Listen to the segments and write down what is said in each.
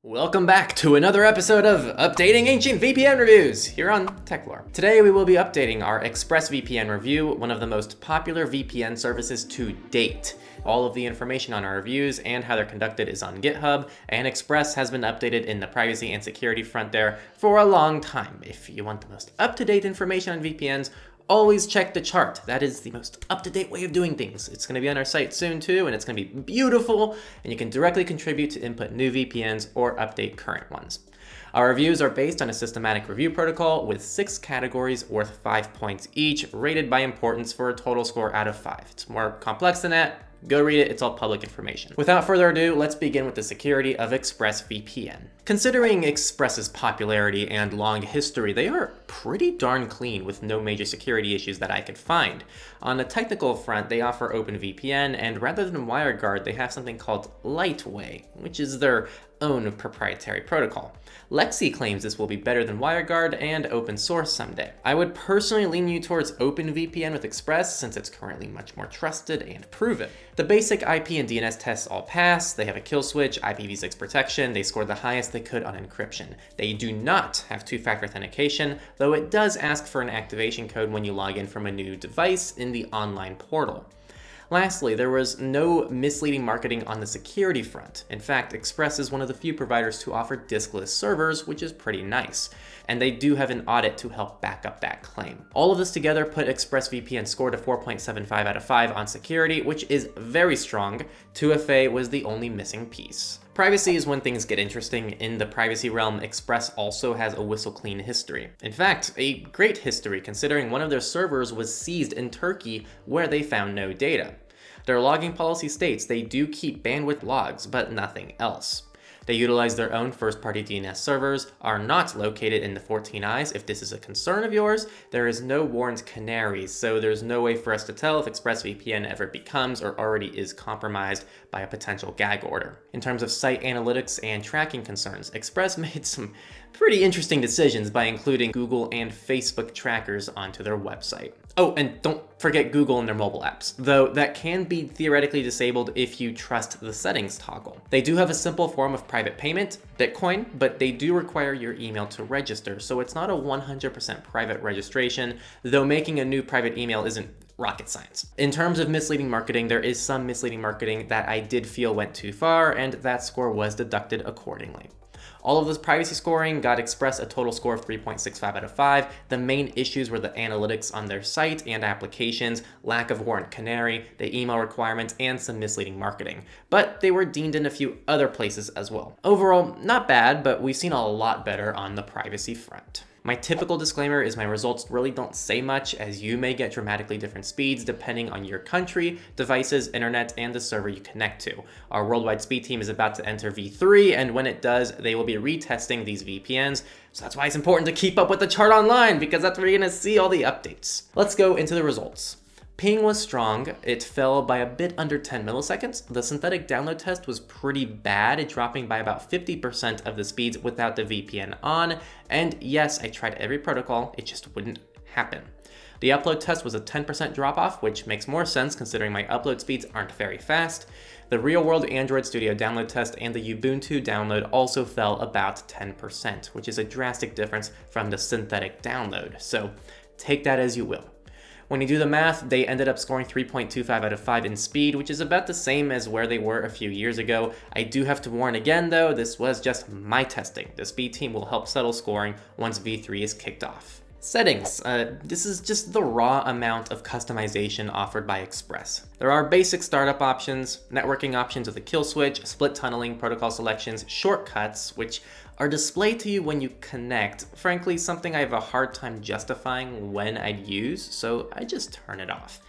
Welcome back to another episode of Updating Ancient VPN Reviews here on Techlore. Today we will be updating our ExpressVPN review, one of the most popular VPN services to date. All of the information on our reviews and how they're conducted is on GitHub, and Express has been updated in the privacy and security front there for a long time. If you want the most up-to-date information on VPNs, always check the chart. That is the most up-to-date way of doing things. It's going to be on our site soon too, and it's going to be beautiful, and you can directly contribute to input new VPNs or update current ones. Our reviews are based on a systematic review protocol with 6 categories worth 5 points each, rated by importance for a total score out of 5. It's more complex than that. Go read it, it's all public information. Without further ado, let's begin with the security of ExpressVPN. Considering Express's popularity and long history, they are pretty darn clean with no major security issues that I could find. On the technical front, they offer OpenVPN, and rather than WireGuard, they have something called Lightway, which is their own proprietary protocol. Lexi claims this will be better than WireGuard and open source someday. I would personally lean you towards OpenVPN with Express since it's currently much more trusted and proven. The basic IP and DNS tests all pass, they have a kill switch, IPv6 protection, they scored the highest they could on encryption. They do not have two-factor authentication, though it does ask for an activation code when you log in from a new device in the online portal. Lastly, there was no misleading marketing on the security front. In fact, Express is one of the few providers to offer diskless servers, which is pretty nice. And they do have an audit to help back up that claim. All of this together put ExpressVPN score to 4.75 out of 5 on security, which is very strong. 2FA was the only missing piece. Privacy is when things get interesting. In the privacy realm, Express also has a whistle-clean history. In fact, a great history considering one of their servers was seized in Turkey where they found no data. Their logging policy states they do keep bandwidth logs, but nothing else. They utilize their own first-party DNS servers, are not located in the 14 eyes. If this is a concern of yours, there is no warned canaries, so there's no way for us to tell if ExpressVPN ever becomes or already is compromised by a potential gag order. In terms of site analytics and tracking concerns, Express made some pretty interesting decisions by including Google and Facebook trackers onto their website. Oh, and don't forget Google and their mobile apps, though that can be theoretically disabled if you trust the settings toggle. They do have a simple form of private payment, Bitcoin, but they do require your email to register, so it's not a 100% private registration, though making a new private email isn't rocket science. In terms of misleading marketing, there is some misleading marketing that I did feel went too far, and that score was deducted accordingly. All of this privacy scoring got Express a total score of 3.65 out of 5. The main issues were the analytics on their site and applications, lack of warrant canary, the email requirements, and some misleading marketing. But they were deemed in a few other places as well. Overall, not bad, but we've seen a lot better on the privacy front. My typical disclaimer is my results really don't say much, as you may get dramatically different speeds depending on your country, devices, internet, and the server you connect to. Our worldwide speed team is about to enter V3, and when it does, they will be retesting these VPNs. So that's why it's important to keep up with the chart online, because that's where you're gonna see all the updates. Let's go into the results. Ping was strong. It fell by a bit under 10 milliseconds. The synthetic download test was pretty bad, dropping by about 50% of the speeds without the VPN on. And yes, I tried every protocol, it just wouldn't happen. The upload test was a 10% drop off, which makes more sense considering my upload speeds aren't very fast. The real-world Android Studio download test and the Ubuntu download also fell about 10%, which is a drastic difference from the synthetic download. So take that as you will. When you do the math, they ended up scoring 3.25 out of 5 in speed, which is about the same as where they were a few years ago. I do have to warn again though, this was just my testing. The speed team will help settle scoring once V3 is kicked off. Settings. This is just the raw amount of customization offered by Express. There are basic startup options, networking options with a kill switch, split tunneling, protocol selections, shortcuts, which are displayed to you when you connect. Frankly, something I have a hard time justifying when I'd use, so I just turn it off.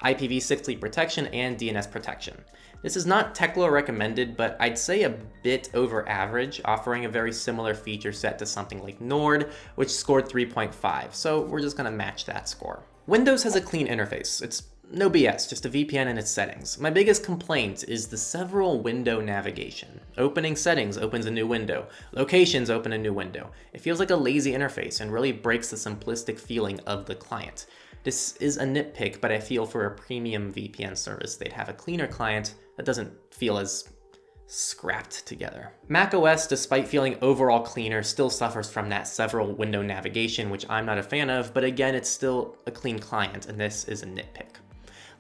IPv6 leak protection and DNS protection. This is not Techlore recommended, but I'd say a bit over average, offering a very similar feature set to something like Nord, which scored 3.5, so we're just gonna match that score. Windows has a clean interface. It's no BS, just a VPN and its settings. My biggest complaint is the several window navigation. Opening settings opens a new window. Locations open a new window. It feels like a lazy interface and really breaks the simplistic feeling of the client. This is a nitpick, but I feel for a premium VPN service, they'd have a cleaner client that doesn't feel as scrapped together. macOS, despite feeling overall cleaner, still suffers from that several window navigation, which I'm not a fan of, but again, it's still a clean client, and this is a nitpick.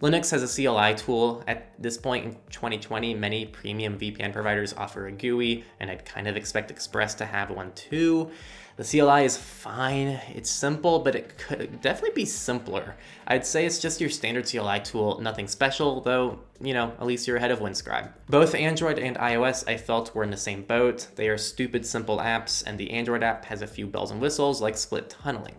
Linux has a CLI tool. At this point in 2020, many premium VPN providers offer a GUI, and I'd kind of expect Express to have one too. The CLI is fine, it's simple, but it could definitely be simpler. I'd say it's just your standard CLI tool, nothing special, though, you know, at least you're ahead of WinScribe. Both Android and iOS I felt were in the same boat. They are stupid simple apps, and the Android app has a few bells and whistles like split tunneling.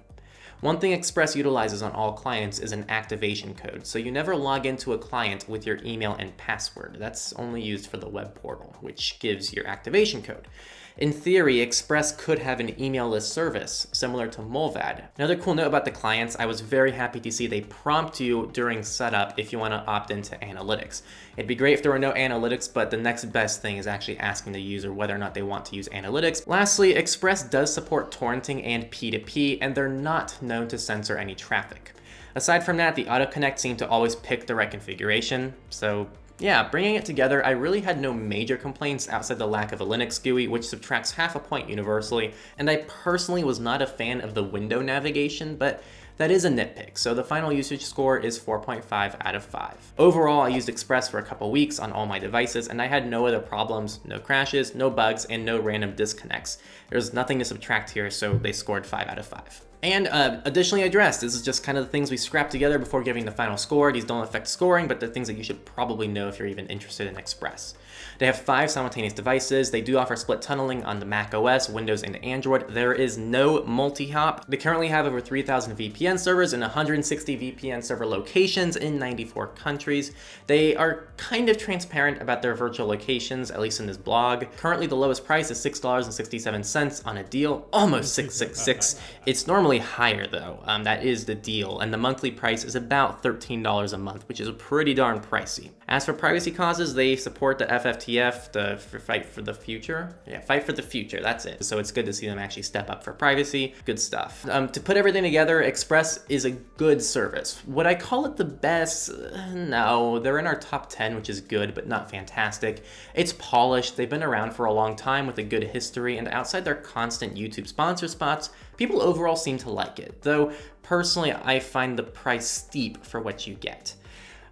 One thing Express utilizes on all clients is an activation code, so you never log into a client with your email and password. That's only used for the web portal, which gives your activation code. In theory, Express could have an email-less service, similar to Mullvad. Another cool note about the clients, I was very happy to see they prompt you during setup if you want to opt into analytics. It'd be great if there were no analytics, but the next best thing is actually asking the user whether or not they want to use analytics. Lastly, Express does support torrenting and P2P, and they're not known to censor any traffic. Aside from that, the autoconnect seemed to always pick the right configuration, so yeah, bringing it together, I really had no major complaints outside the lack of a Linux GUI, which subtracts half a point universally, and I personally was not a fan of the window navigation, but that is a nitpick, so the final usage score is 4.5 out of 5. Overall, I used Express for a couple weeks on all my devices, and I had no other problems, no crashes, no bugs, and no random disconnects. There's nothing to subtract here, so they scored 5 out of 5. And additionally addressed, this is just kind of the things we scrapped together before giving the final score. These don't affect scoring, but they're things that you should probably know if you're even interested in Express. They have 5 simultaneous devices. They do offer split tunneling on the Mac OS, Windows, and Android. There is no multi-hop. They currently have over 3,000 VPN servers in 160 VPN server locations in 94 countries. They are kind of transparent about their virtual locations, at least in this blog. Currently, the lowest price is $6.67 on a deal, almost $6.66. It's normally higher though, that is the deal, and the monthly price is about $13 a month, which is pretty darn pricey. As for privacy causes, they support the FFTF, the Fight for the Future. Yeah, Fight for the Future, that's it. So it's good to see them actually step up for privacy. Good stuff. To put everything together, Express is a good service. Would I call it the best? No, they're in our top 10, which is good, but not fantastic. It's polished, they've been around for a long time with a good history, and outside their constant YouTube sponsor spots, people overall seem to like it, though personally I find the price steep for what you get.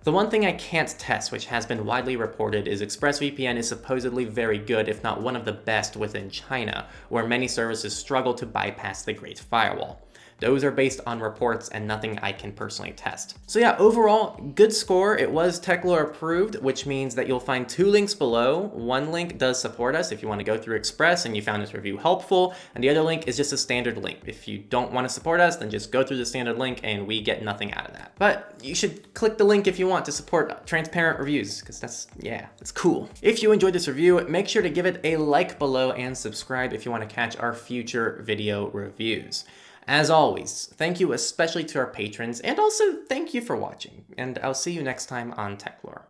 The one thing I can't test, which has been widely reported, is ExpressVPN is supposedly very good, if not one of the best within China, where many services struggle to bypass the Great Firewall. Those are based on reports and nothing I can personally test. So yeah, overall, good score. It was Techlore approved, which means that you'll find 2 links below. One link does support us if you want to go through Express and you found this review helpful, and the other link is just a standard link. If you don't want to support us, then just go through the standard link and we get nothing out of that. But you should click the link if you want to support transparent reviews, because that's cool. If you enjoyed this review, make sure to give it a like below and subscribe if you want to catch our future video reviews. As always, thank you especially to our patrons, and also thank you for watching, and I'll see you next time on Techlore.